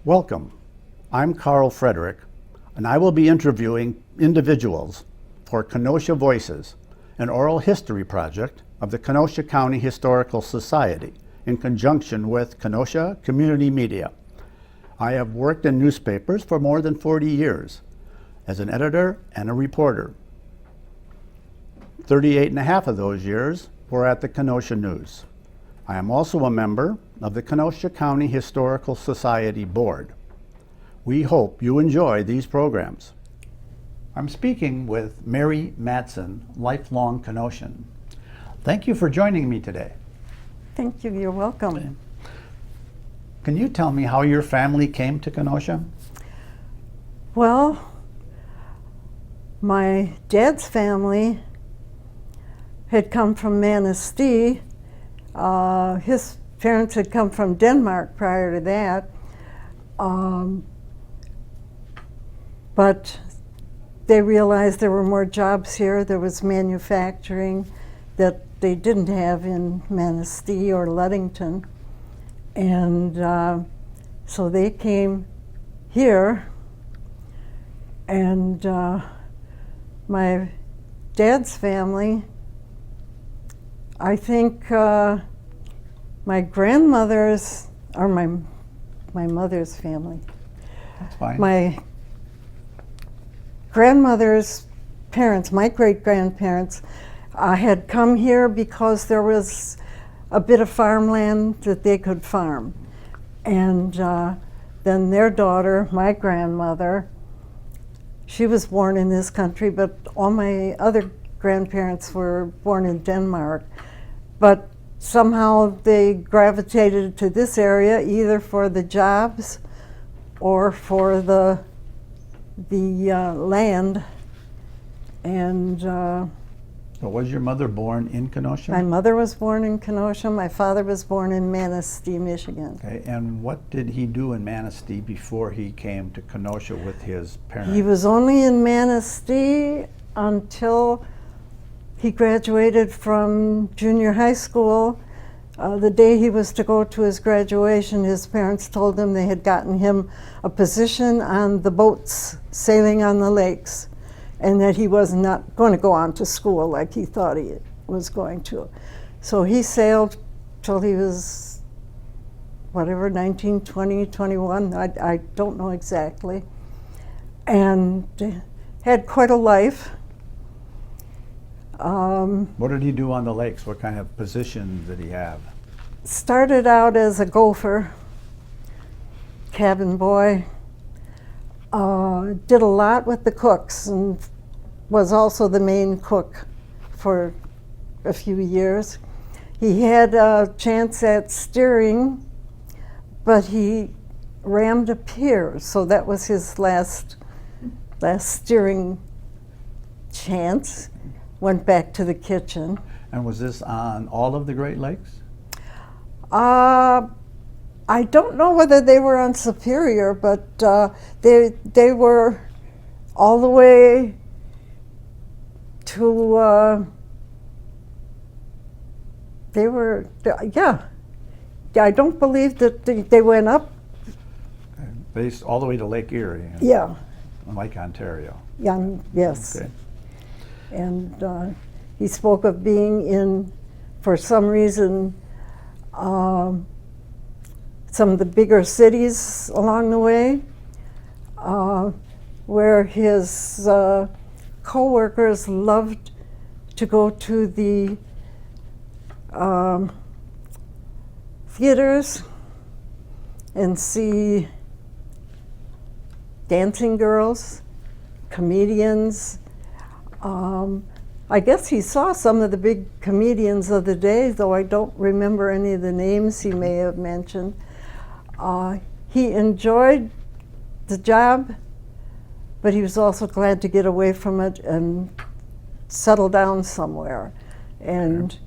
Welcome. I'm Carl Frederick, and I will be interviewing individuals for Kenosha Voices, an oral history project of the Kenosha County Historical Society in conjunction with Kenosha Community Media. I have worked in newspapers for more than 40 years as an editor and a reporter. 38 and a half of those years were at the Kenosha News. I am also a member of the Kenosha County Historical Society Board. We hope you enjoy these programs. I'm speaking with Mary Mattson, lifelong Kenoshan. Thank you for joining me today. Thank you, you're welcome. Can you tell me how your family came to Kenosha? Well, my dad's family had come from Manistee. His parents had come from Denmark prior to that. But they realized there were more jobs here. There was manufacturing that they didn't have in Manistee or Ludington. And so they came here. And my dad's family, I think my grandmother's, or my mother's family. That's fine. My grandmother's parents, my great-grandparents, had come here because there was a bit of farmland that they could farm. And then their daughter, my grandmother, she was born in this country, but all my other grandparents were born in Denmark. But somehow they gravitated to this area either for the jobs or for the land. And So was your mother born in Kenosha? my mother was born in Kenosha. My father was born in Manistee, Michigan. Okay, and what did he do in Manistee before he came to Kenosha with his parents? He was only in Manistee until he graduated from junior high school. The day he was to go to his graduation, his parents told him they had gotten him a position on the boats sailing on the lakes, and that he was not going to go on to school like he thought he was going to. So he sailed till he was, whatever, 19, 20, 21, I don't know exactly, and had quite a life. What did he do on the lakes? What kind of positions did he have? Started out as a gopher, cabin boy, did a lot with the cooks and was also the main cook for a few years. He had a chance at steering, but he rammed a pier, so that was his last steering chance. Went back to the kitchen. And was this on all of the Great Lakes? I don't know whether they were on Superior, but they were all the way to, I don't believe that they went up. Okay. Based all the way to Lake Erie? Yeah. Lake Ontario? Yeah, yes. Okay. And he spoke of being in, for some reason, some of the bigger cities along the way, where his co-workers loved to go to the theaters and see dancing girls, comedians. I guess he saw some of the big comedians of the day, though I don't remember any of the names he may have mentioned. He enjoyed the job, but he was also glad to get away from it and settle down somewhere. And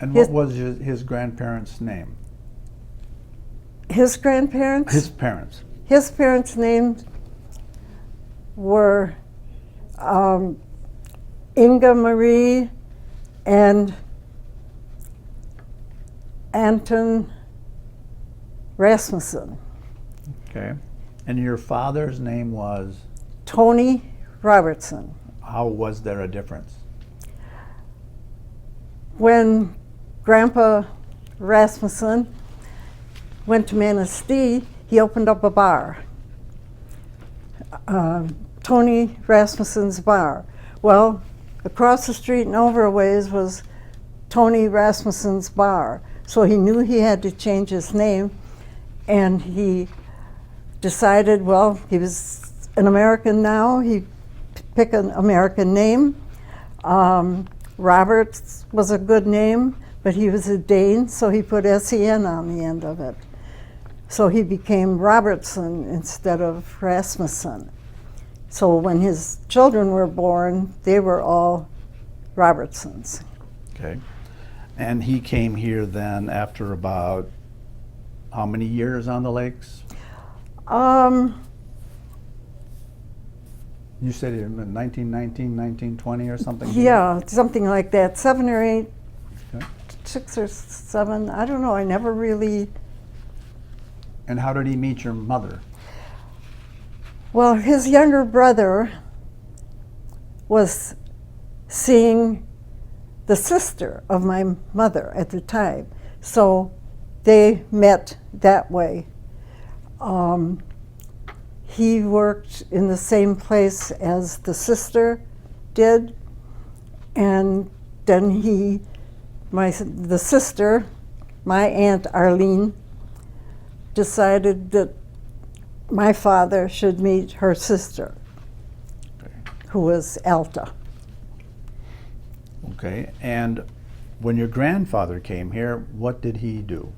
what was his grandparents' name? His grandparents? His parents. His parents' names were Inga Marie and Anton Rasmussen. Okay. And your father's name was? Tony Robertson. How was there a difference? When Grandpa Rasmussen went to Manistee, he opened up a bar. Tony Rasmussen's bar. Well, across the street and over a ways was Tony Rasmussen's bar. So he knew he had to change his name, and he decided, well, he was an American now, he picked an American name. Roberts was a good name, but he was a Dane, so he put S-E-N on the end of it. So he became Robertson instead of Rasmussen. So when his children were born, they were all Robertsons. Okay. And he came here then after about how many years on the lakes? You said in 1919, 1920 or something? Yeah, something like that. 7 or 8, Okay. 6 or 7, I don't know, I never really. And how did he meet your mother? Well, his younger brother was seeing the sister of my mother at the time, so they met that way. He worked in the same place as the sister did, and then the sister, my Aunt Arlene, decided that my father should meet her sister, Okay. who was Alta. Okay. And when your grandfather came here, what did he do?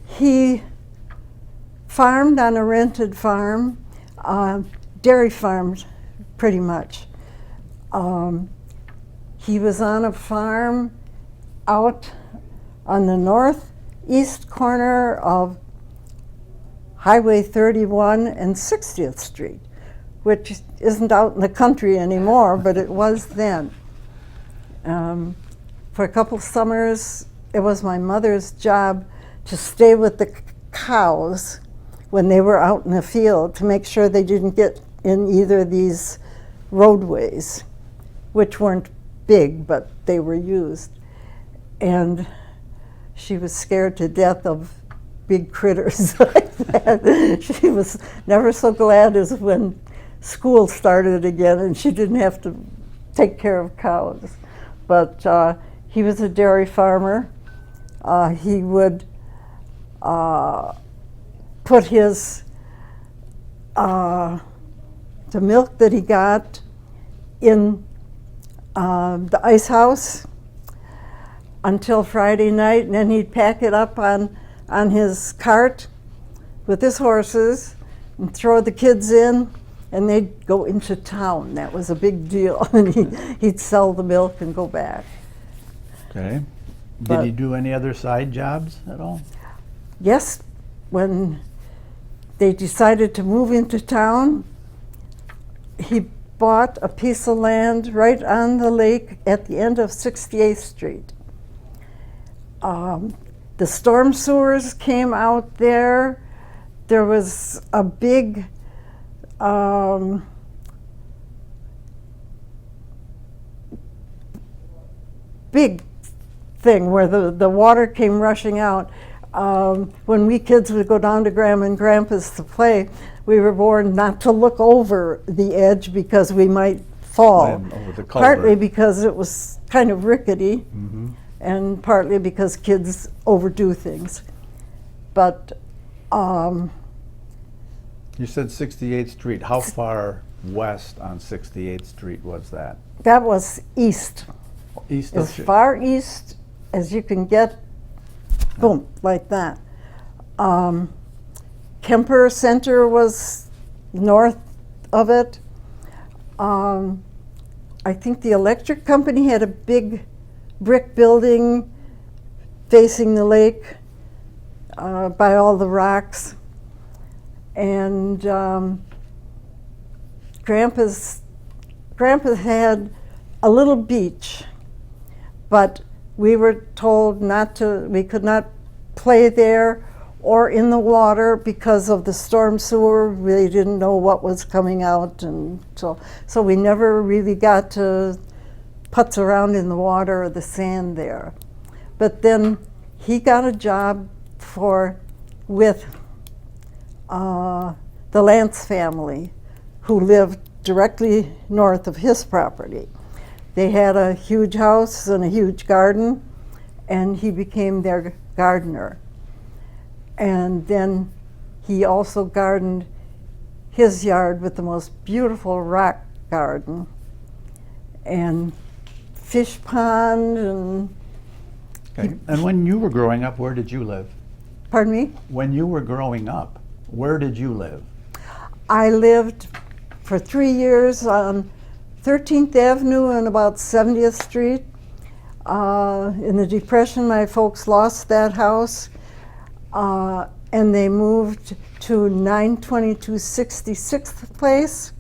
He farmed on a rented farm, dairy farmed pretty much. He was on a farm out on the northeast corner of Highway 31 and 60th Street, which isn't out in the country anymore, but it was then. For a couple summers, it was my mother's job to stay with the cows when they were out in the field to make sure they didn't get in either of these roadways, which weren't big, but they were used. And she was scared to death of big critters like that. She was never so glad as when school started again and she didn't have to take care of cows. But he was a dairy farmer. He would put his the milk that he got in the ice house until Friday night, and then he'd pack it up on his cart with his horses and throw the kids in, and they'd go into town. That was a big deal. And he'd sell the milk and go back. Okay. Did But- he do any other side jobs at all? Yes, when they decided to move into town, he bought a piece of land right on the lake at the end of 68th Street. The storm sewers came out there. There was a big big thing where the water came rushing out. When we kids would go down to Grandma and Grandpa's to play, we were warned not to look over the edge because we might fall. Over the Partly culvert. because it was kind of rickety, Mm-hmm. and partly because kids overdo things. But You said 68th Street. How far west on 68th Street was that? that was east, East as of far east as you can get, boom, like that. Kemper Center was north of it. I think the electric company had a big brick building facing the lake by all the rocks. And Grandpa had a little beach, but we were told we could not play there or in the water because of the storm sewer. They didn't know what was coming out, and so we never really got to putz around in the water or the sand there. But then he got a job with the Lance family, who lived directly north of his property. They had a huge house and a huge garden, and he became their gardener. And then he also gardened his yard with the most beautiful rock garden and fish pond and... Okay. And when you were growing up, where did you live? Pardon me? When you were growing up, where did you live? I lived for 3 years on 13th Avenue and about 70th Street. In the Depression, my folks lost that house, and they moved to 922 66th Place.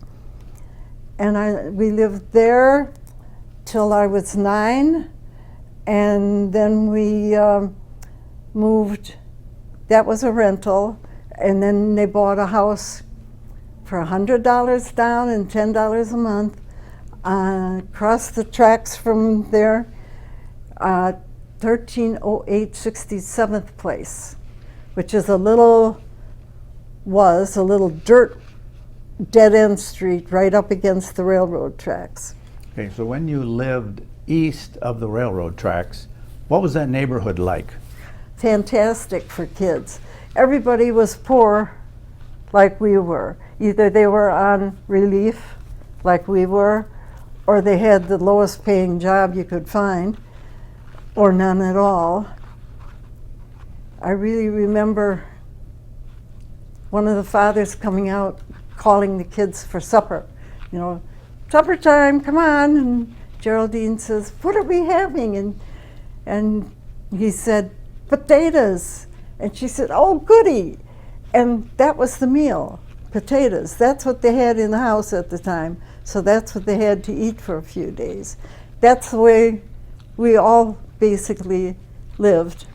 And we lived there till I was 9, and then we moved. That was a rental, and then they bought a house for $100 down and $10 a month across the tracks from there, 1308 67th Place, which is a little dirt dead-end street right up against the railroad tracks. Okay, so when you lived east of the railroad tracks, what was that neighborhood like? Fantastic for kids. Everybody was poor like we were. Either they were on relief like we were, or they had the lowest paying job you could find, or none at all. I really remember one of the fathers coming out calling the kids for supper. You know, supper time, come on. And Geraldine says, what are we having? And he said, potatoes. And she said, oh, goody. And that was the meal, potatoes. That's what they had in the house at the time. So that's what they had to eat for a few days. That's the way we all basically lived.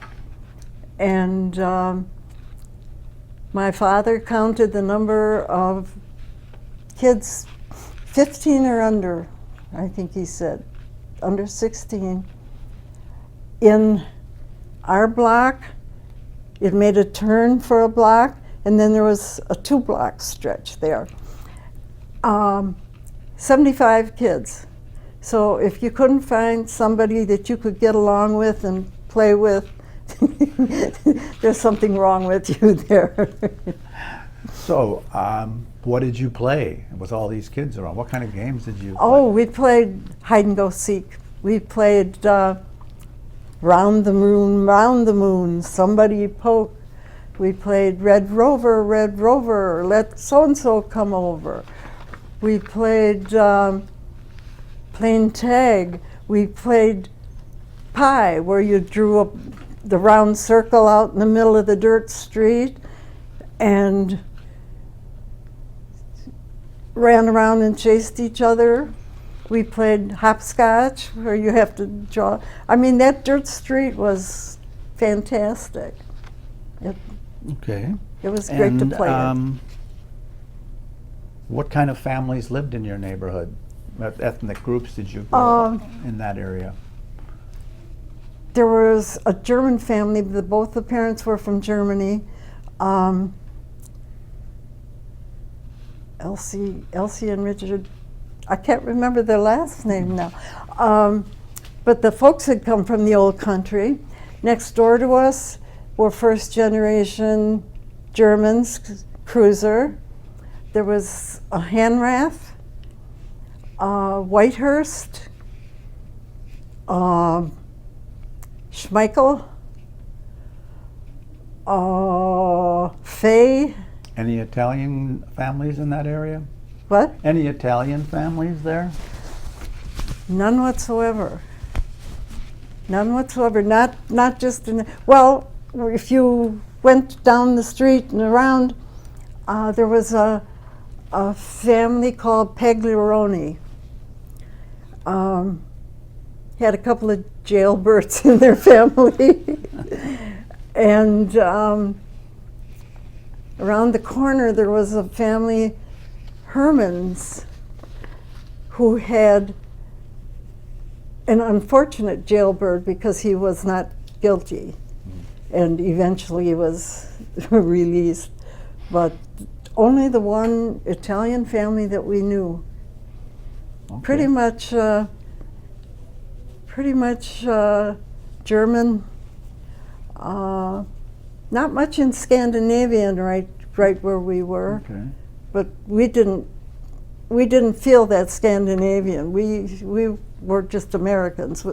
And my father counted the number of kids, 15 or under, I think he said, under 16, in our block. It made a turn for a block, and then there was a 2-block stretch there. 75 kids. So if you couldn't find somebody that you could get along with and play with, there's something wrong with you there. So, what did you play with all these kids around? What kind of games did you play? Oh, we played hide and go seek. We played round the moon, somebody poke. We played Red Rover, let so-and-so come over. We played playing tag. We played pie, where you drew up the round circle out in the middle of the dirt street and ran around and chased each other. We played hopscotch, where you have to draw. I mean, that dirt street was fantastic. Okay. It was great to play in. What kind of families lived in your neighborhood? What ethnic groups did you grow up in that area? There was a German family. Both the parents were from Germany. Elsie and Richard, I can't remember their last name now. But the folks had come from the old country. Next door to us were first generation Germans, cruiser. There was a Hanrath, Whitehurst, Schmeichel, Fay. Any Italian families in that area? What? Any Italian families there? None whatsoever. None whatsoever. Not just in. Well, if you went down the street and around, there was a family called Pagliaroni. Had a couple of jailbirds in their family. And around the corner there was a family, Hermans, who had an unfortunate jailbird because he was not guilty and eventually was released. But only the one Italian family that we knew. Okay. Pretty much German. Not much in Scandinavian, right where we were. Okay. But we didn't feel that Scandinavian. We were just Americans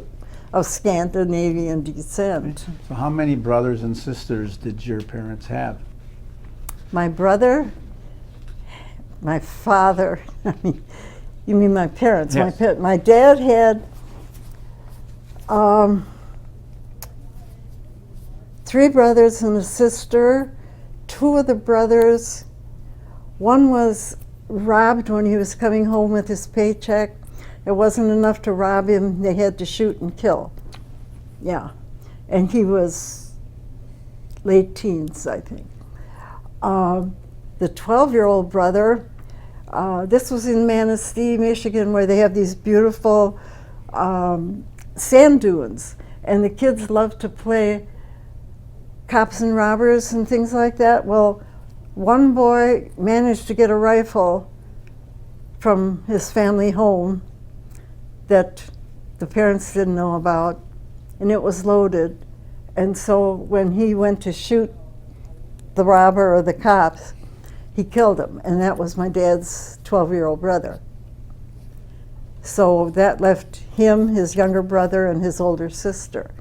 of Scandinavian descent. So how many brothers and sisters did your parents have? My brother, my father, I mean, you mean my parents? Yes. My dad had 3 brothers and a sister. 2 of the brothers, one was robbed when he was coming home with his paycheck. It wasn't enough to rob him, they had to shoot and kill. Yeah, and he was late teens, I think. The 12-year-old brother, this was in Manistee, Michigan, where they have these beautiful sand dunes, and the kids love to play cops and robbers and things like that. Well, one boy managed to get a rifle from his family home that the parents didn't know about, and it was loaded. And so when he went to shoot the robber or the cops, he killed him, and that was my dad's 12-year-old brother. So that left him, his younger brother, and his older sister.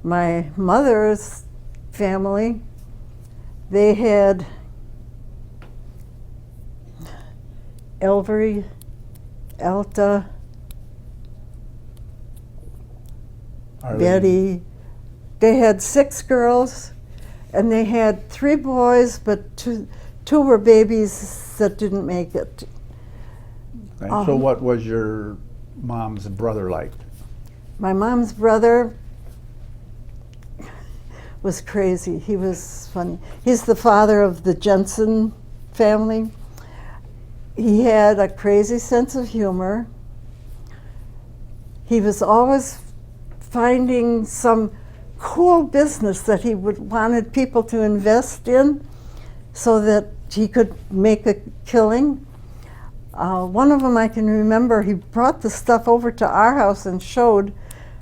My mother's family, they had Elvery, Elta, Betty. They had 6 girls, and they had 3 boys, but two were babies that didn't make it. Okay. So what was your mom's brother like? My mom's brother was crazy. He was funny. He's the father of the Jensen family. He had a crazy sense of humor. He was always finding some cool business that he wanted people to invest in so that he could make a killing. One of them I can remember, he brought the stuff over to our house and showed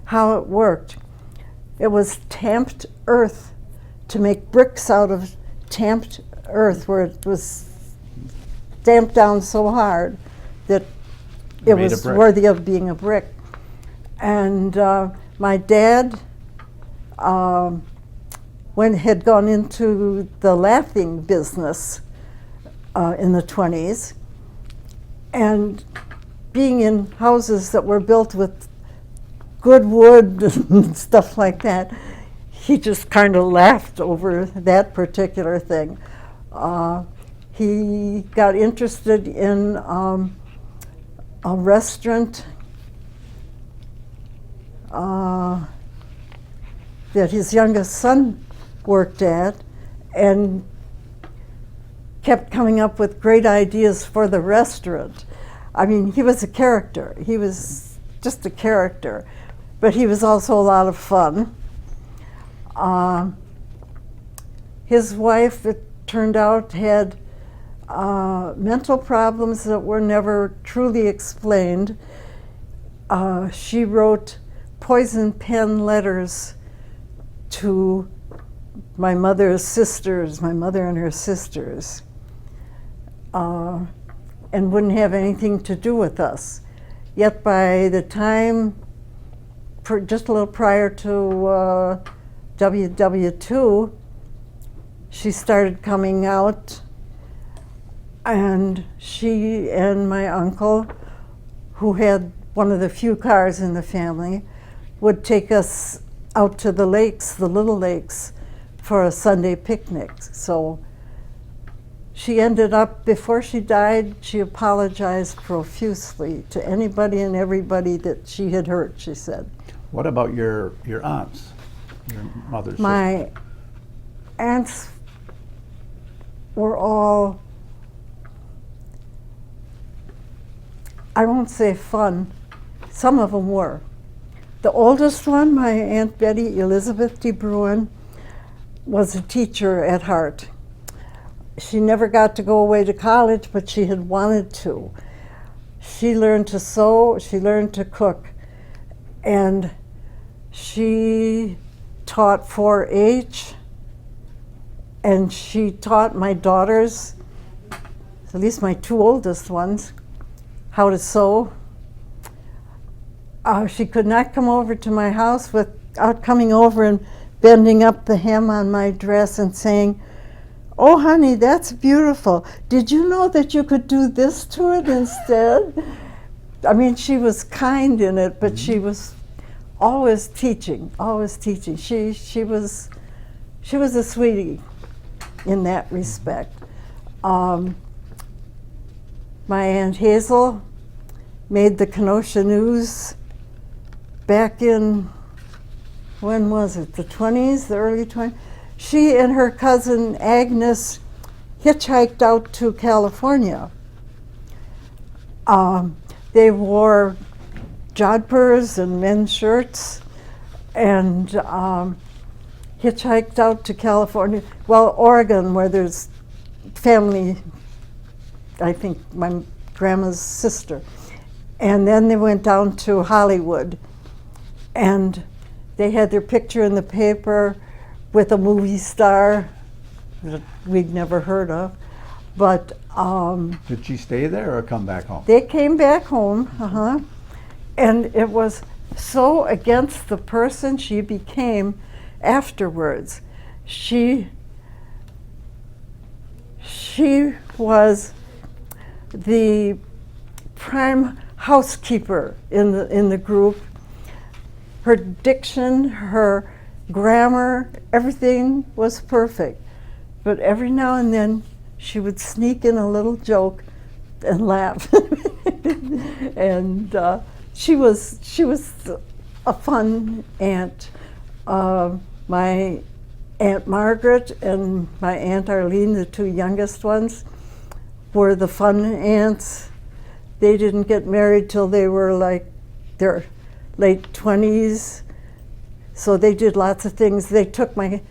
how it worked. It was tamped earth, to make bricks out of tamped earth, where it was damped down so hard that it was worthy of being a brick. And my dad had gone into the lathing business in the 20s, and being in houses that were built with good wood and stuff like that, he just kind of laughed over that particular thing. He got interested in a restaurant that his youngest son worked at, and kept coming up with great ideas for the restaurant. I mean, he was a character. He was just a character, but he was also a lot of fun. His wife, it turned out, had mental problems that were never truly explained. She wrote poison pen letters to my mother's sisters, my mother and her sisters, and wouldn't have anything to do with us. Yet by the time, just a little prior to WW2, she started coming out, and she and my uncle, who had one of the few cars in the family, would take us out to the lakes, the little lakes, for a Sunday picnic. So she ended up, before she died, she apologized profusely to anybody and everybody that she had hurt, she said. What about your aunts, your mother's My sister? aunts were all, I won't say fun, some of them were. The oldest one, my Aunt Betty Elizabeth de Bruin, was a teacher at heart. She never got to go away to college, but she had wanted to. She learned to sew, she learned to cook, and she taught 4-H, and she taught my daughters, at least my two oldest ones, how to sew. She could not come over to my house without coming over and bending up the hem on my dress and saying, "Oh, honey, that's beautiful. Did you know that you could do this to it instead?" I mean, she was kind in it, but she was always teaching, always teaching. She was a sweetie in that respect. My Aunt Hazel made the Kenosha News back in, when was it, the 20s, the early 20s? She and her cousin Agnes hitchhiked out to California. They wore jodhpurs and men's shirts and hitchhiked out to California, well, Oregon, where there's family, I think my grandma's sister. And then they went down to Hollywood, and they had their picture in the paper with a movie star that we'd never heard of. But Did she stay there or come back home? they came back home, and it was so against the person she became afterwards. She was the prime housekeeper in the group. Her diction, her grammar, everything was perfect. But every now and then she would sneak in a little joke and laugh. And she was a fun aunt. My Aunt Margaret and my Aunt Arlene, the two youngest ones, were the fun aunts. They didn't get married till they were like their late 20s, so they did lots of things. They took my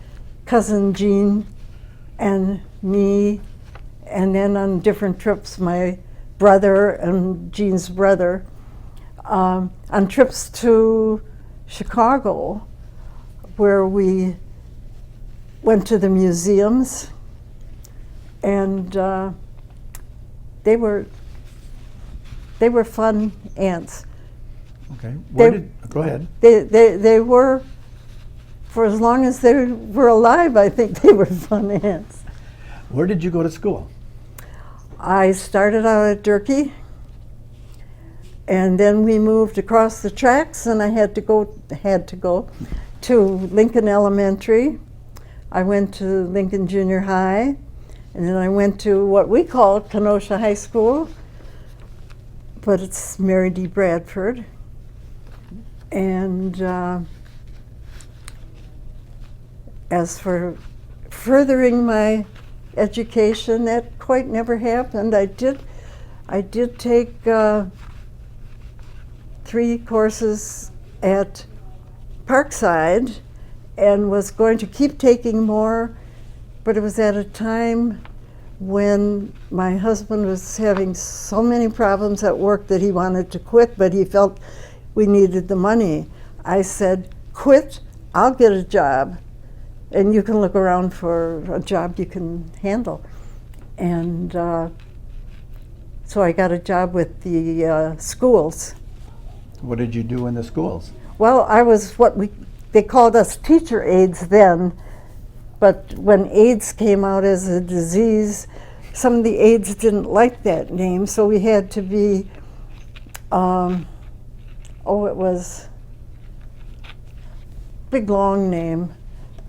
cousin Jean and me, and then on different trips, my brother and Jean's brother, on trips to Chicago, where we went to the museums, and they were fun aunts. Okay. Go ahead. They were, for as long as they were alive, I think they were fun aunts. Where did you go to school? I started out at Durkee, and then we moved across the tracks, and I had to go to Lincoln Elementary. I went to Lincoln Junior High, and then I went to what we call Kenosha High School, but it's Mary D. Bradford. And as for furthering my education, that quite never happened. I did take 3 courses at Parkside and was going to keep taking more, but it was at a time when my husband was having so many problems at work that he wanted to quit, but he felt we needed the money. I said, "Quit, I'll get a job, and you can look around for a job you can handle." And so I got a job with the schools. What did you do in the schools? Well, I was they called us teacher aides then, but when AIDS came out as a disease, some of the aides didn't like that name, so we had to be, it was big long name.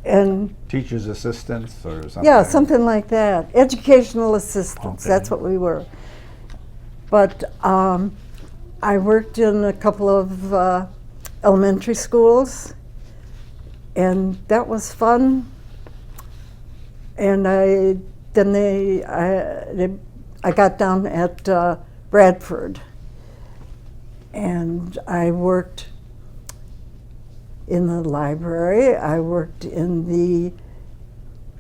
And Teacher's assistants or something? yeah, something like that. Educational assistants, Okay. that's what we were. But I worked in a couple of elementary schools, and that was fun. And I got down at Bradford, and I worked in the library. I worked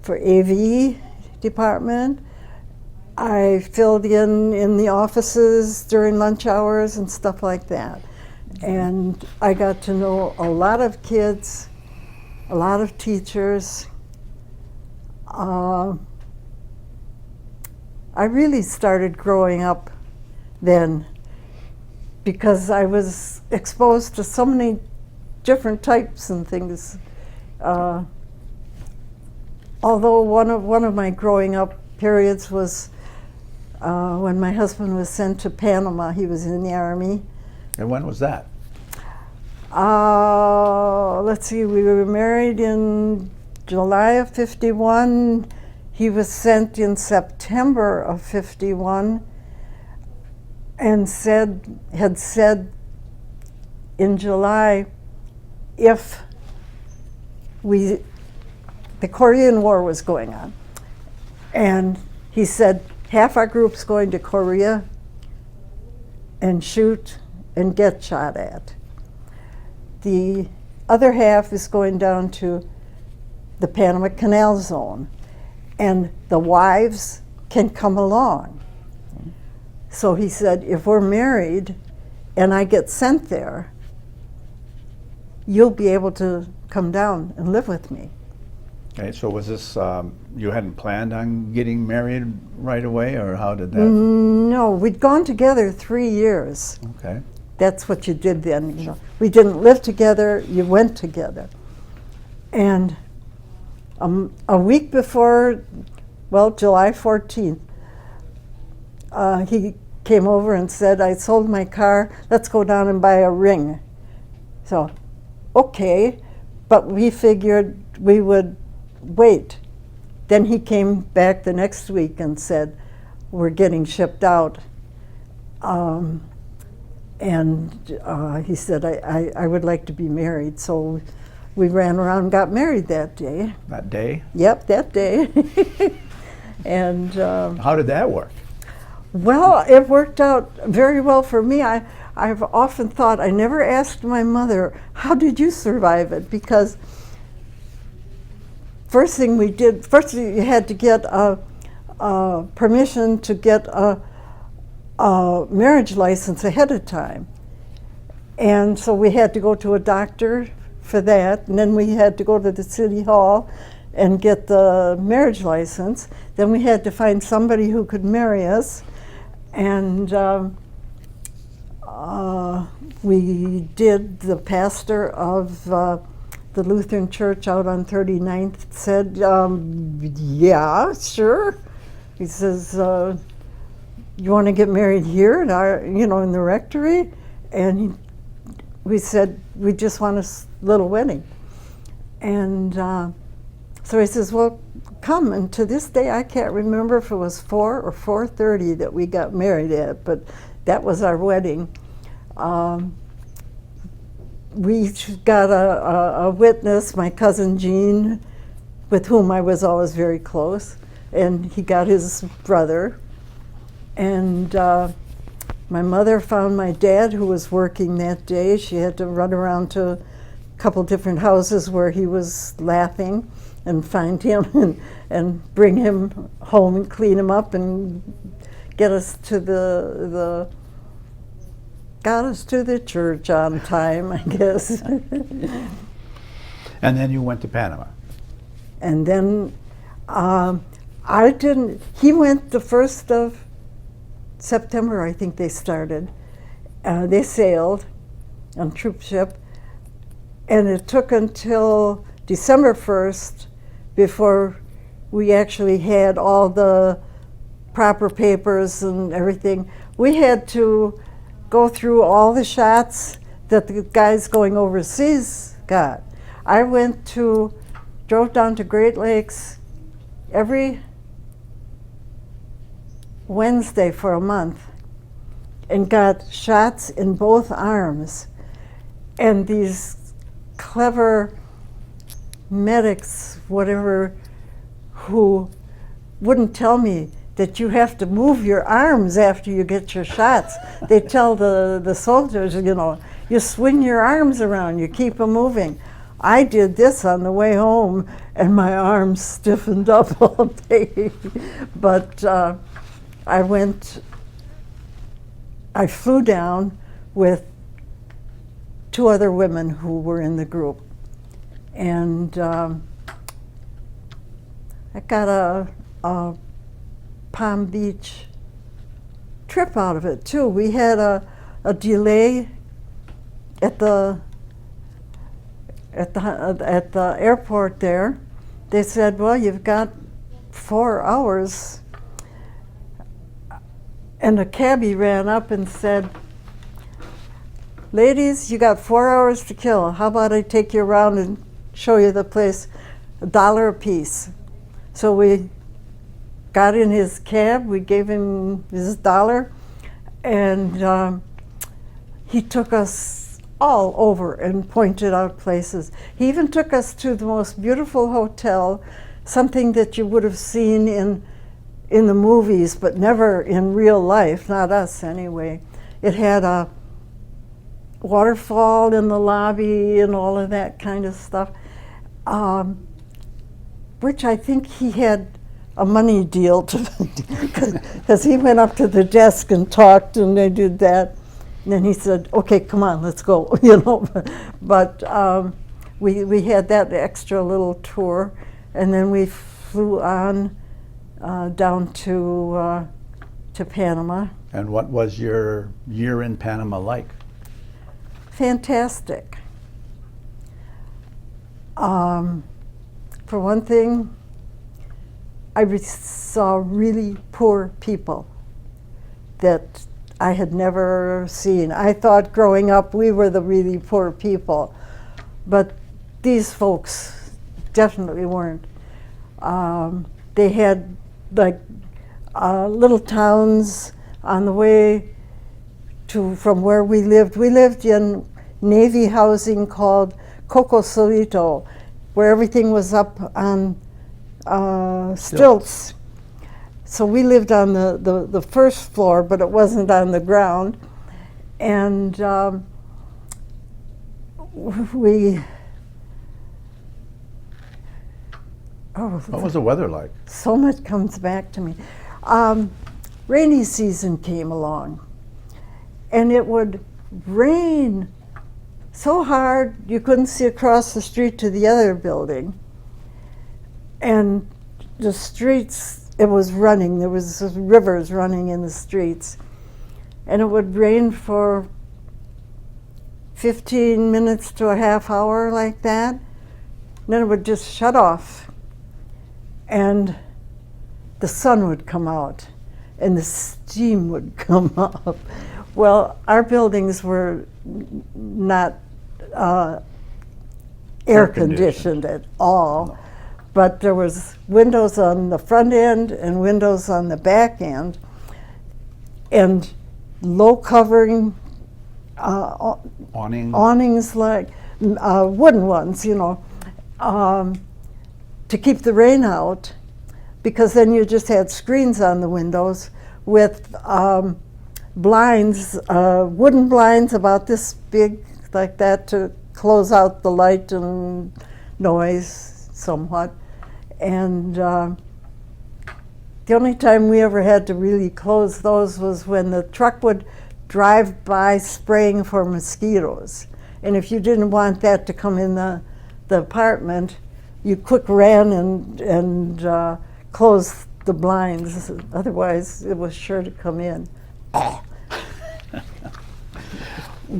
for AV department. I filled in the offices during lunch hours and stuff like that. And I got to know a lot of kids, a lot of teachers. I really started growing up then because I was exposed to so many different types and things. Although one of my growing up periods was when my husband was sent to Panama. He was in the Army. And when was that? Let's see, we were married in July of '51. He was sent in September of '51 and had said in July, if the Korean War was going on, and he said half our group's going to Korea and shoot and get shot at. The other half is going down to the Panama Canal Zone, and the wives can come along. So he said, if we're married and I get sent there, you'll be able to come down and live with me. Okay, so was this, you hadn't planned on getting married right away, or how did that? No, we'd gone together 3 years. Okay. That's what you did then. You know, we didn't live together, you went together. And a week before, well, July 14th, he came over and said, I sold my car, let's go down and buy a ring. So, okay, but we figured we would wait. Then he came back the next week and said, we're getting shipped out. He said, I would like to be married. So we ran around and got married that day. That day? Yep, that day. And how did that work? well, it worked out very well for me. I've often thought, I never asked my mother, how did you survive it? Because first thing you had to get permission to get a marriage license ahead of time. And so we had to go to a doctor for that, and then we had to go to the city hall and get the marriage license. Then we had to find somebody who could marry us. And we did. The pastor of the Lutheran church out on 39th said, yeah, sure. He says, you want to get married here in the rectory? And we said, we just want a little wedding. And so he says, well, come. And to this day, I can't remember if it was 4 or 4:30 that we got married at, but that was our wedding. We got a witness, my cousin Jean, with whom I was always very close, and he got his brother. And my mother found my dad, who was working that day. She had to run around to a couple different houses where he was laughing and find him and bring him home and clean him up and get us to got us to the church on time, I guess. And then you went to Panama. And then he went the 1st of September, I think they started. They sailed on troop ship, and it took until December 1st before we actually had all the proper papers and everything. We had to go through all the shots that the guys going overseas got. I drove down to Great Lakes every Wednesday for a month and got shots in both arms. And these clever medics, whatever, who wouldn't tell me that you have to move your arms after you get your shots. They tell the soldiers, you know, you swing your arms around, you keep them moving. I did this on the way home, and my arms stiffened up all day. But I flew down with 2 other women who were in the group. And I got a Palm Beach trip out of it too. We had a delay at the airport there. They said, well, you've got 4 hours. And a cabbie ran up and said, ladies, you got 4 hours to kill. How about I take you around and show you the place, $1 a piece. So we got in his cab, we gave him his $1, and he took us all over and pointed out places. He even took us to the most beautiful hotel, something that you would have seen in the movies, but never in real life, not us anyway. It had a waterfall in the lobby and all of that kind of stuff, which I think he had a money deal to, because he went up to the desk and talked, and they did that. And then he said, okay, come on, let's go, you know. But we had that extra little tour, and then we flew on down to Panama. And what was your year in Panama like? Fantastic. For one thing, I saw really poor people that I had never seen. I thought growing up we were the really poor people, but these folks definitely weren't. They had like little towns on the way from where we lived. We lived in Navy housing called Coco Solito, where everything was up on stilts. So we lived on the first floor, but it wasn't on the ground. And What was the weather like? So much comes back to me. Rainy season came along, and it would rain so hard you couldn't see across the street to the other building. And the streets, it was running. There was rivers running in the streets. And it would rain for 15 minutes to a half hour like that. And then it would just shut off. And the sun would come out, and the steam would come up. Well, our buildings were not air conditioned at all. No. But there was windows on the front end and windows on the back end, and low covering awnings, like wooden ones, you know, to keep the rain out, because then you just had screens on the windows with blinds, wooden blinds about this big, like that, to close out the light and noise somewhat. And the only time we ever had to really close those was when the truck would drive by spraying for mosquitoes. And if you didn't want that to come in the apartment, you quick ran and closed the blinds. Otherwise, it was sure to come in.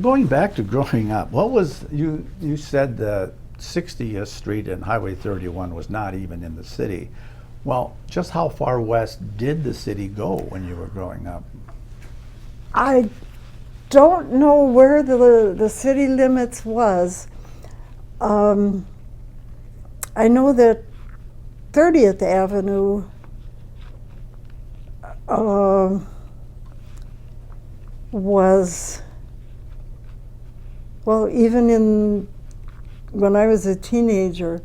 Going back to growing up, what was, you said that 60th Street and Highway 31 was not even in the city. Well, just how far west did the city go when you were growing up? I don't know where the city limits was. I know that 30th Avenue was, well, even when I was a teenager,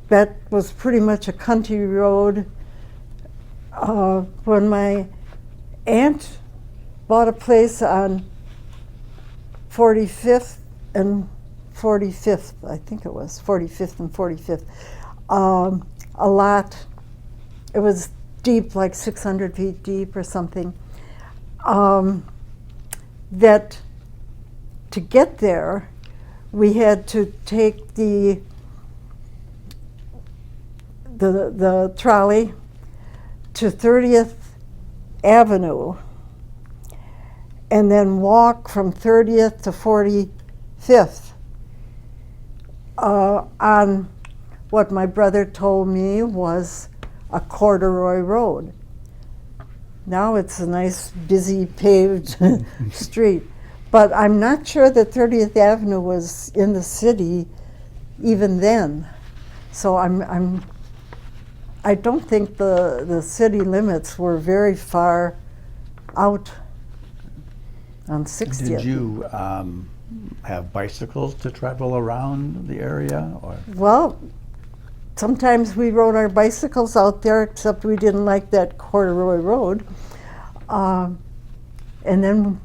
that was pretty much a country road. When my aunt bought a place on 45th and 45th, I think it was 45th and 45th, a lot. It was deep, like 600 feet deep or something. That to get there, we had to take the trolley to 30th Avenue and then walk from 30th to 45th on what my brother told me was a corduroy road. Now it's a nice, busy, paved street. But I'm not sure that 30th Avenue was in the city even then. So I don't think the city limits were very far out on 60th. Did you have bicycles to travel around the area? Or? Well, sometimes we rode our bicycles out there, except we didn't like that corduroy road. And then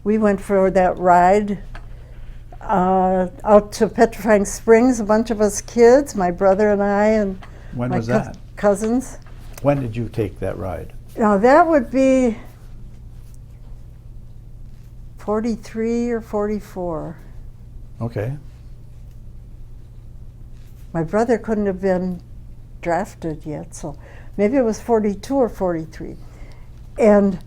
we went for that ride out to Petrifying Springs, a bunch of us kids, my brother and I, and when my was that? Cousins. When did you take that ride? Now that would be 43 or 44. Okay. My brother couldn't have been drafted yet, so maybe it was 42 or 43. And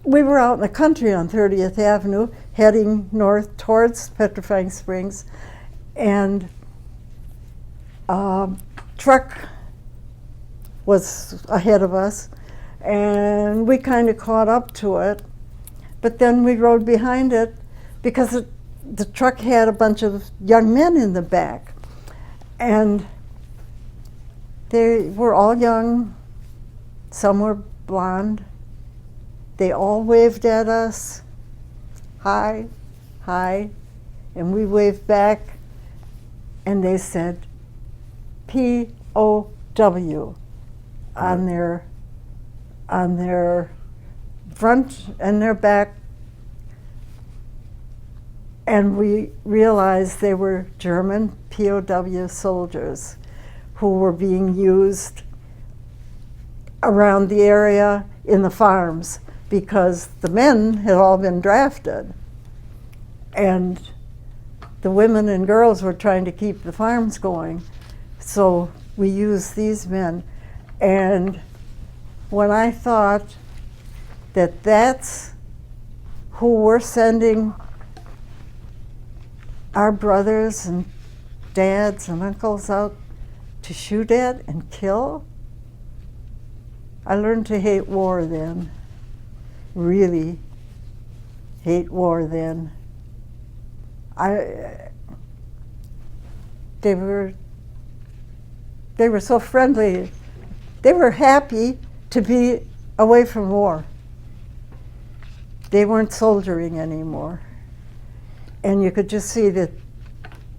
we were out in the country on 30th Avenue, heading north towards Petrifying Springs, and truck was ahead of us, and we kind of caught up to it, but then we rode behind it because the truck had a bunch of young men in the back, and they were all young, some were blonde. They all waved at us, hi, hi, and we waved back, and they said P-O-W on their front and their back, and we realized they were German POW soldiers who were being used around the area in the farms, because the men had all been drafted and the women and girls were trying to keep the farms going. So we used these men. And when I thought that that's who we're sending our brothers and dads and uncles out to shoot at and kill, I learned to hate war then. Really hate war then. They were so friendly. They were happy to be away from war. They weren't soldiering anymore. And you could just see that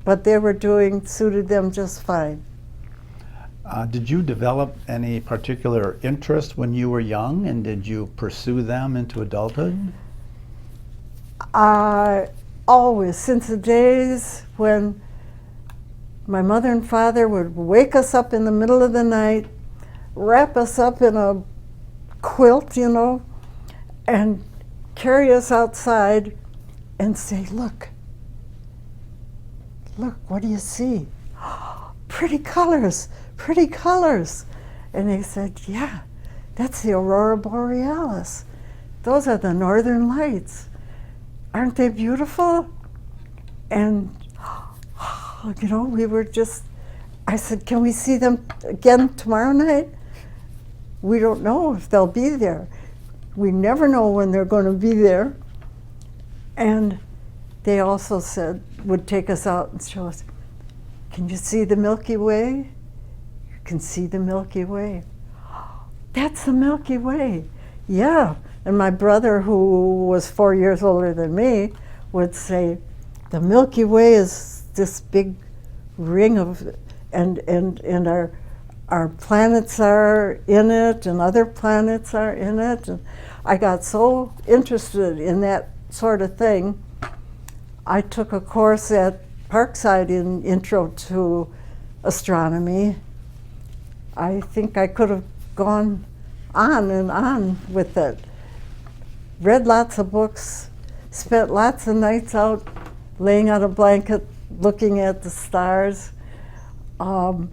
what they were doing suited them just fine. Did you develop any particular interest when you were young, and did you pursue them into adulthood? Always, since the days when my mother and father would wake us up in the middle of the night, wrap us up in a quilt, and carry us outside and say, look, what do you see? Pretty colors. Pretty colors. And they said, yeah, that's the Aurora Borealis. Those are the northern lights. Aren't they beautiful? And, we were just, I said, can we see them again tomorrow night? We don't know if they'll be there. We never know when they're going to be there. And they also would take us out and show us, can you see the Milky Way? Can see the Milky Way. That's the Milky Way. Yeah. And my brother, who was 4 years older than me, would say, the Milky Way is this big ring of, and our planets are in it, and other planets are in it. And I got so interested in that sort of thing. I took a course at Parkside in Intro to Astronomy. I think I could have gone on and on with it. Read lots of books, spent lots of nights out laying on a blanket looking at the stars. Were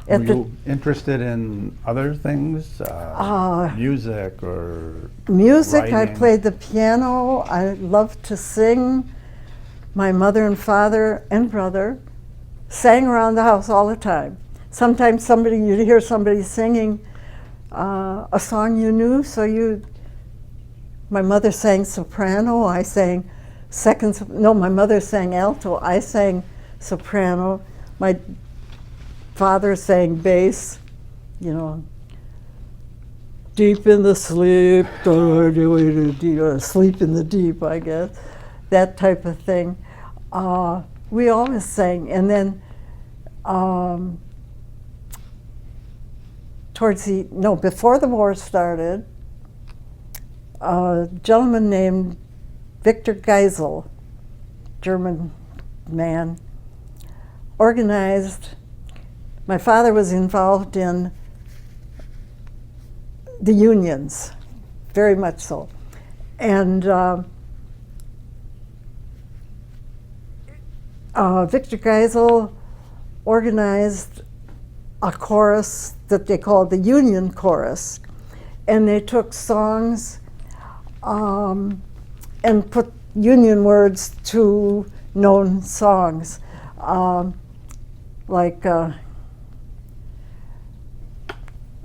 you interested in other things? Music or music, I writing? played the piano. I loved to sing. My mother and father and brother sang around the house all the time. Sometimes you'd hear somebody singing a song you knew, my mother sang soprano, I sang my mother sang alto, I sang soprano. My father sang bass, deep in the sleep, sleep in the deep, I guess, that type of thing. We always sang, and then before the war started, a gentleman named Victor Geisel, German man, organized. My father was involved in the unions, very much so. And Victor Geisel organized a chorus that they called the Union Chorus. And they took songs and put Union words to known songs, like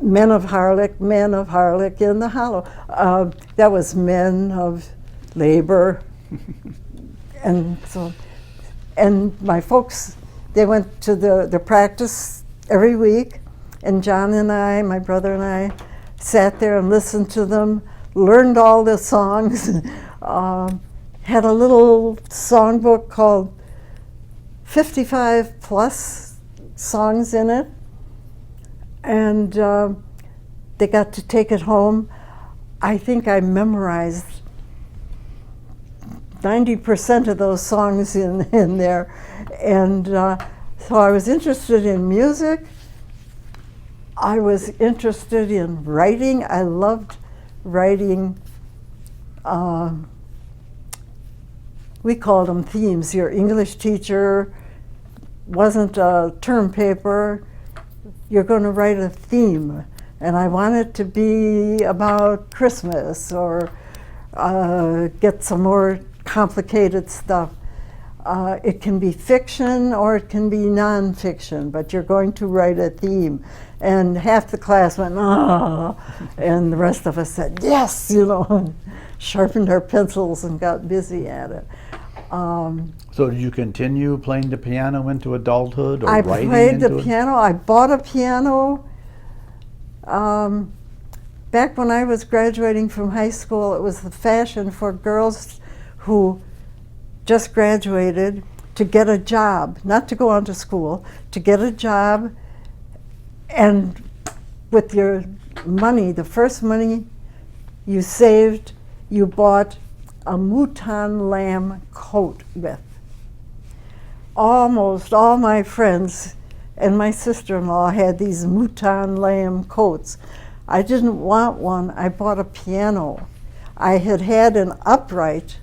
Men of Harlech in the Hollow. That was men of labor. And my folks, they went to the practice every week, and John and I, my brother and I, sat there and listened to them, learned all the songs, had a little songbook called 55 plus songs in it, and they got to take it home. I think I memorized 90% of those songs in there, and so I was interested in music. I was interested in writing. I loved writing. We called them themes. Your English teacher wasn't a term paper. You're going to write a theme, and I wanted to be about Christmas or get some more complicated stuff. It can be fiction or it can be nonfiction, but you're going to write a theme. And half the class went, "Ah," and the rest of us said, "Yes," and sharpened our pencils and got busy at it. So did you continue playing the piano into adulthood, or I writing played into the it? piano. I bought a piano. Back when I was graduating from high school, it was the fashion for girls who just graduated to get a job, not to go on to school, to get a job, and with your money, the first money you saved, you bought a mouton lamb coat with. Almost all my friends and my sister-in-law had these mouton lamb coats. I didn't want one. I bought a piano. I had an upright,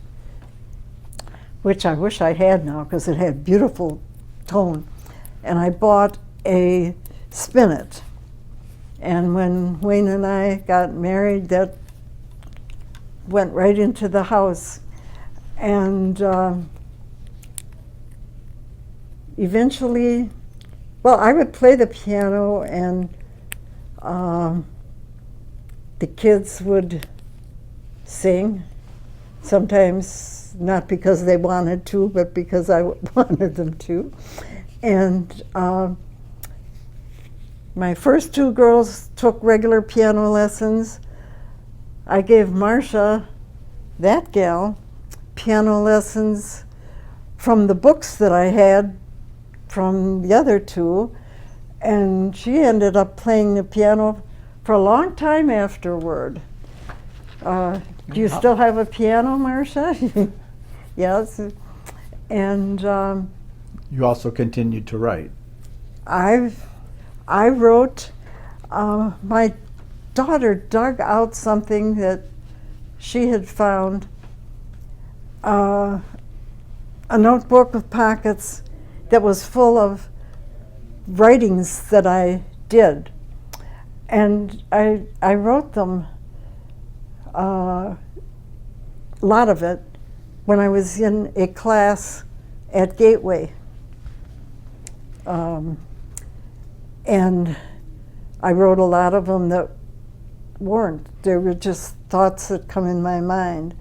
which I wish I had now because it had beautiful tone, and I bought a spinet. And when Wayne and I got married, that went right into the house. And eventually, I would play the piano, and the kids would sing, sometimes not because they wanted to, but because I wanted them to. And my first two girls took regular piano lessons. I gave Marcia, that gal, piano lessons from the books that I had from the other two, and she ended up playing the piano for a long time afterward. Do you still have a piano, Marcia? Yes. And You also continued to write. I wrote, my daughter dug out something that she had found, a notebook with pockets that was full of writings that I did. And I wrote them, a lot of it, when I was in a class at Gateway. And I wrote a lot of them that weren't. They were just thoughts that come in my mind.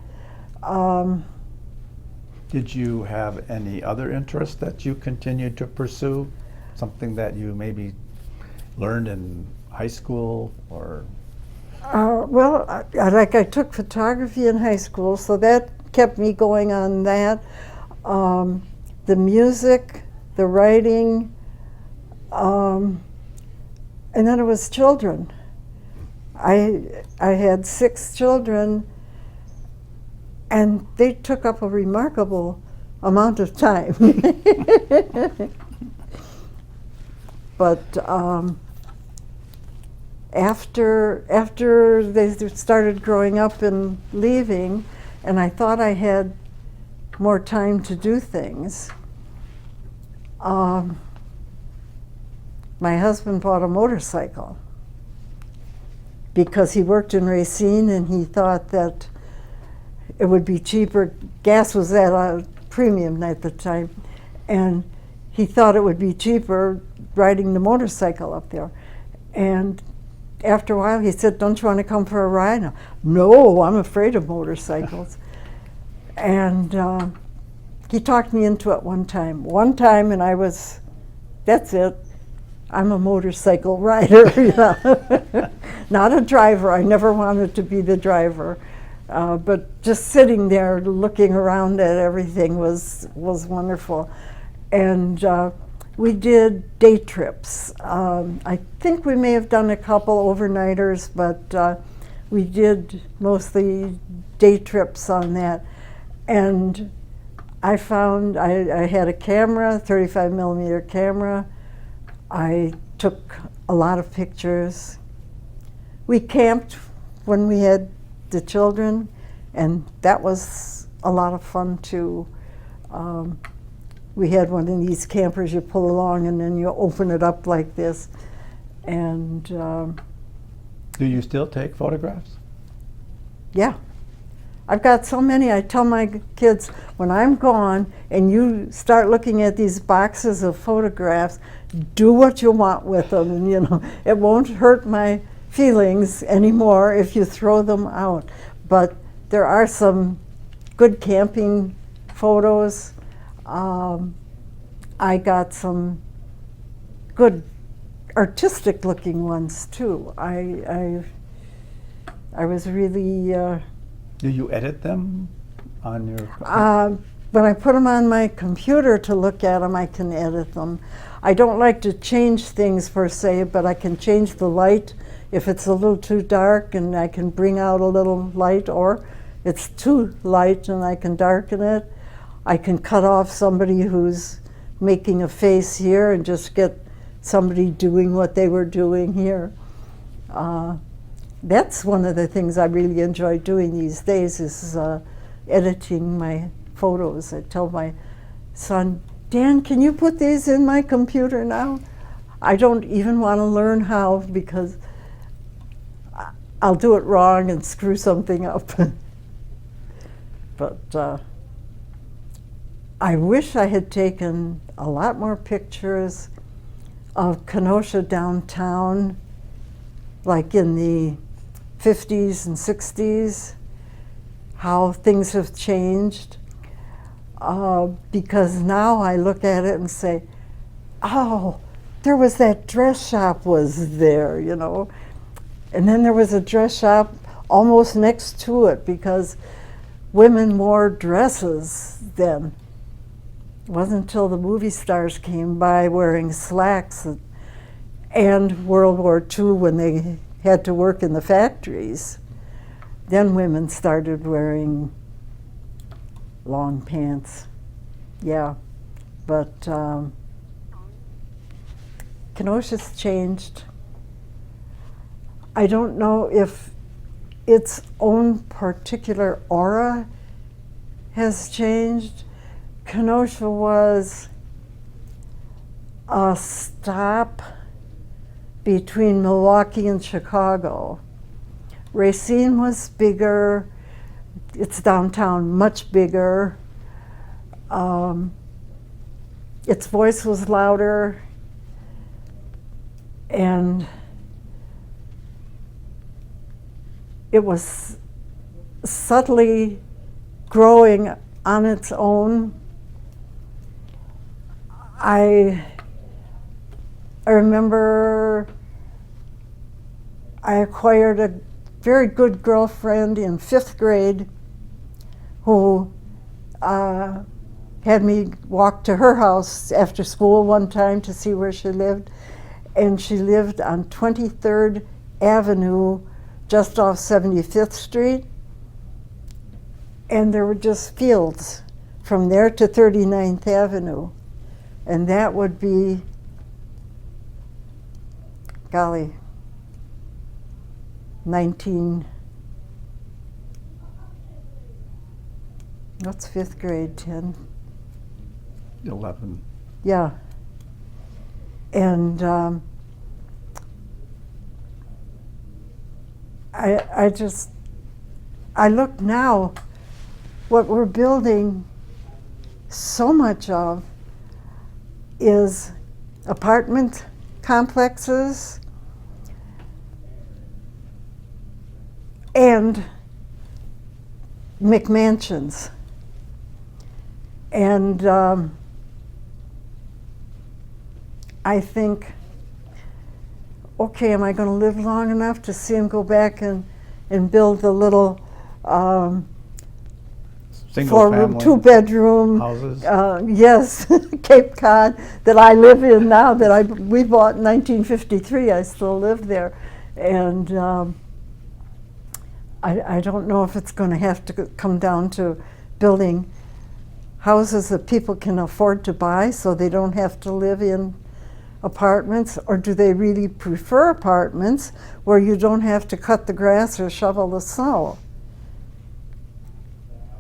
Did you have any other interests that you continued to pursue? Something that you maybe learned in high school or? Well, I took photography in high school, so that kept me going on that. The music, the writing, and then it was children. I had 6 children, and they took up a remarkable amount of time. But after they started growing up and leaving, and I thought I had more time to do things, my husband bought a motorcycle because he worked in Racine and he thought that it would be cheaper. Gas was at a premium at the time, and he thought it would be cheaper riding the motorcycle up there. And after a while he said, "Don't you want to come for a ride?" No, I'm afraid of motorcycles. And he talked me into it one time, and I was, that's it. I'm a motorcycle rider, you know. Not a driver. I never wanted to be the driver. But just sitting there looking around at everything was wonderful. And we did day trips. I think we may have done a couple overnighters, but we did mostly day trips on that. And I found I had a camera, 35 millimeter camera. I took a lot of pictures. We camped when we had the children, and that was a lot of fun too. We had one of these campers you pull along and then you open it up like this. And Do you still take photographs? yeah, I've got so many. I tell my kids, when I'm gone and you start looking at these boxes of photographs, do what you want with them, and you know, it won't hurt my feelings anymore if you throw them out. But there are some good camping photos. I got some good artistic looking ones too. I was really Do you edit them on your? when I put them on my computer to look at them, I can edit them. I don't like to change things per se, but I can change the light if it's a little too dark, and I can bring out a little light, or it's too light and I can darken it. I can cut off somebody who's making a face here and just get somebody doing what they were doing here. That's one of the things I really enjoy doing these days, is editing my photos. I tell my son, "Dan, can you put these in my computer now?" I don't even want to learn how, because I'll do it wrong and screw something up. But I wish I had taken a lot more pictures of Kenosha downtown, like in the 50s and 60s, how things have changed. Because now I look at it and say, oh, there was that dress shop was there, you know. And then there was a dress shop almost next to it, because women wore dresses then. It wasn't until the movie stars came by wearing slacks and World War II, when they had to work in the factories, then women started wearing long pants. Yeah, but Kenosha's changed. I don't know if its own particular aura has changed. Kenosha was a stop between Milwaukee and Chicago. Racine was bigger. It's downtown, much bigger. Its voice was louder, and it was subtly growing on its own. I remember I acquired a very good girlfriend in 5th grade who had me walk to her house after school one time to see where she lived. And she lived on 23rd Avenue, just off 75th Street. And there were just fields from there to 39th Avenue. And that would be, golly, what's 5th grade, 10? 11. Yeah. And I look now, what we're building so much of is apartment complexes and McMansions. And I think, okay, am I going to live long enough to see him go back and build the little four-room, two-bedroom houses? Yes, Cape Cod that I live in now, that we bought in 1953. I still live there, and I don't know if it's going to have to come down to building houses that people can afford to buy so they don't have to live in apartments, or do they really prefer apartments where you don't have to cut the grass or shovel the snow?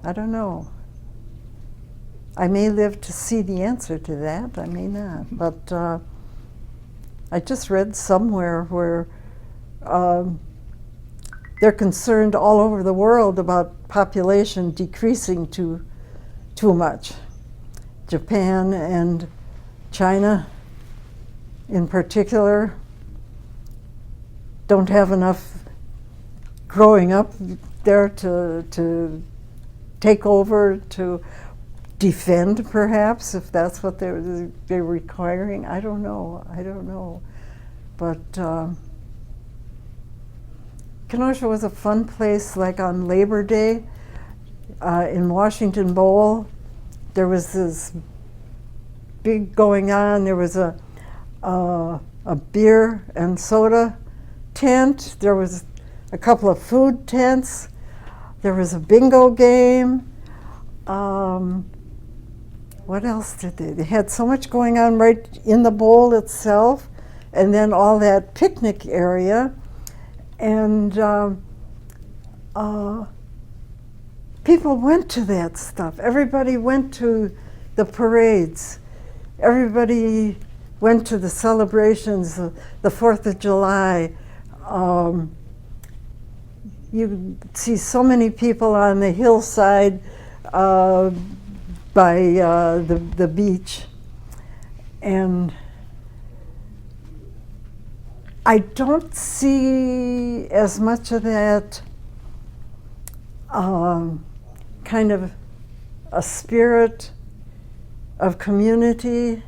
I don't know. I may live to see the answer to that, I may not. But I just read somewhere where they're concerned all over the world about population decreasing too much. Japan and China in particular don't have enough growing up there to take over, to defend perhaps, if that's what they're requiring. I don't know. But Kenosha was a fun place, like on Labor Day in Washington Bowl. There was this big going on. There was a beer and soda tent. There was a couple of food tents. There was a bingo game. What else did they? They had so much going on right in the bowl itself, and then all that picnic area. And people went to that stuff. Everybody went to the parades. Everybody went to the celebrations, the 4th of July. You see so many people on the hillside by the beach. And I don't see as much of that kind of a spirit of community.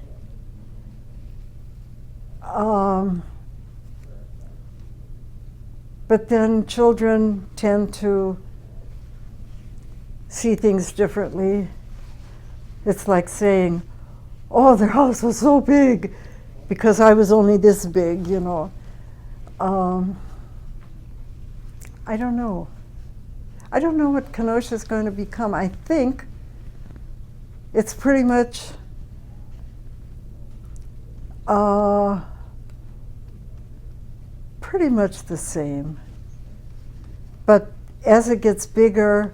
But then children tend to see things differently It's like saying, oh, their house was so big because I was only this big, you know. I don't know. I don't know what Kenosha is going to become. I think it's pretty much the same. But as it gets bigger,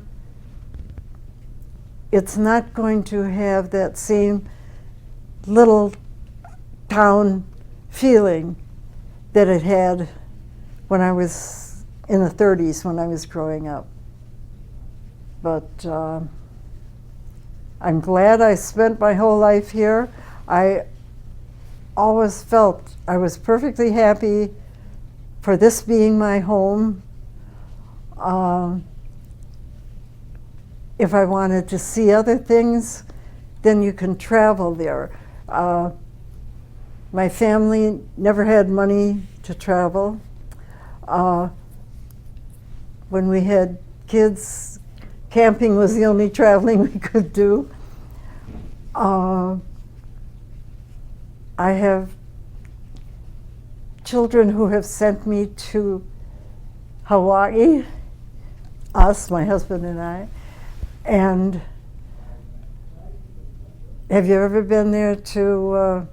it's not going to have that same little town feeling that it had when I was in the 30s, when I was growing up. But I'm glad I spent my whole life here. I always felt I was perfectly happy for this being my home. If I wanted to see other things, then you can travel there. My family never had money to travel. When we had kids, camping was the only traveling we could do. I have children who have sent me to Hawaii, us, my husband and I. And have you ever been there to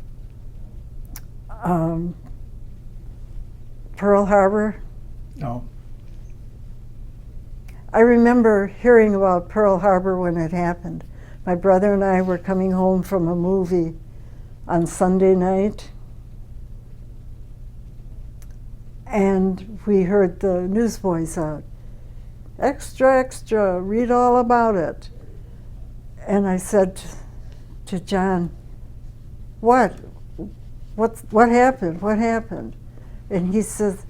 Pearl Harbor? No. I remember hearing about Pearl Harbor when it happened. My brother and I were coming home from a movie on Sunday night, and we heard the newsboys out. Extra, extra, read all about it. And I said to John, what happened? What happened? And he says,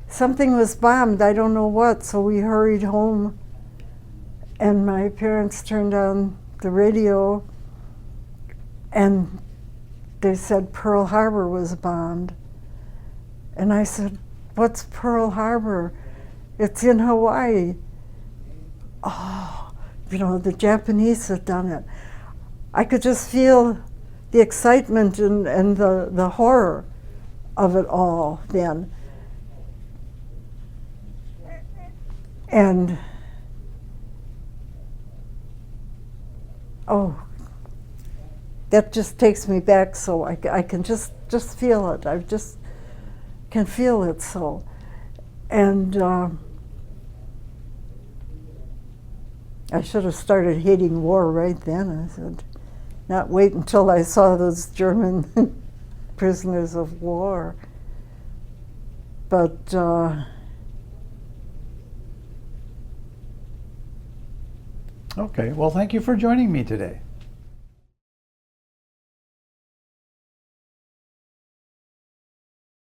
something was bombed, I don't know what. So we hurried home, and my parents turned on the radio, and they said Pearl Harbor was bombed. And I said, what's Pearl Harbor? It's in Hawaii. Oh, you know, the Japanese had done it. I could just feel the excitement and the horror of it all then. And, oh, that just takes me back, so I can just feel it. I just can feel it so. And I should have started hating war right then. I said, not wait until I saw those German prisoners of war. But Okay, well, thank you for joining me today.